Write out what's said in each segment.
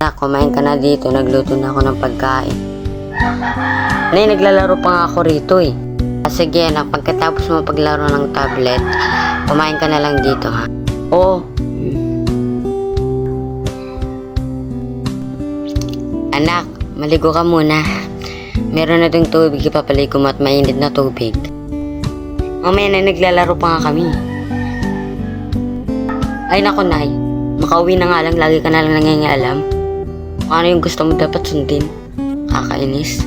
Anak, kumain ka na dito. Nagluto na ako ng pagkain. Nay, naglalaro pa nga ako rito eh. Sige anak, pagkatapos mo paglaro ng tablet, kumain ka na lang dito ha. Oo. Anak, maligo ka muna. Meron na ding tubig, ipapaligo mo at mainit na tubig. Mamaya na naglalaro pa nga kami. Ay naku nay, makauwi na nga lang, lagi ka na lang nangingialam. Kung ano yung gusto mo dapat sundin. Kakainis.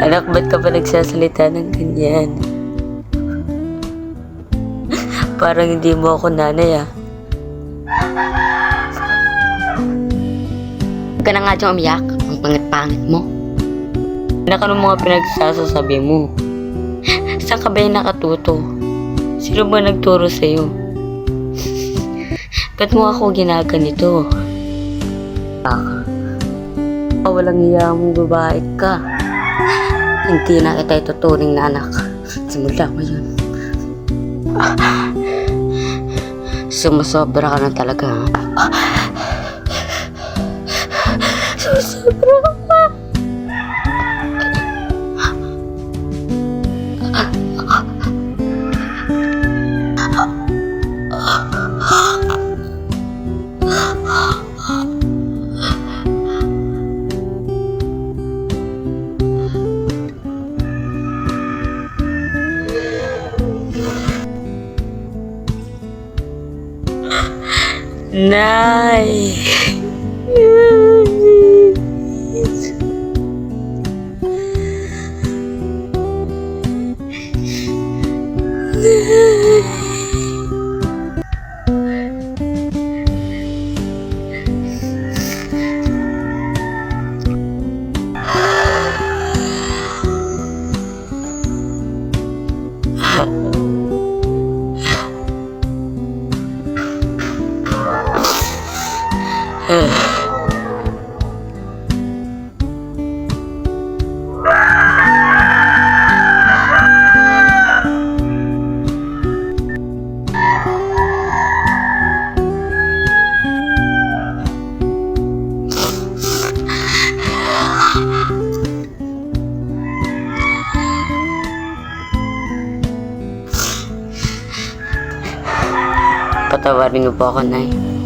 Anak, ba't ka pa nagsasalita ng ganyan? Parang hindi mo ako nanay ah. Huwag ka na nga diyang umiyak. Ang pangit-pangit mo. Anak, anong mga pinagsasasabi mo? Saan ka ba yung nakatuto? Sino ba nagturo sa'yo? Ba't mo ako ginaganito? Baka walang iya mong babae ka. Hindi na kita ituturing na anak. Simula mo yun. Sumusobra ka na talaga. Sumusobra ka. Nay! Patawarin mo po ako, Nay.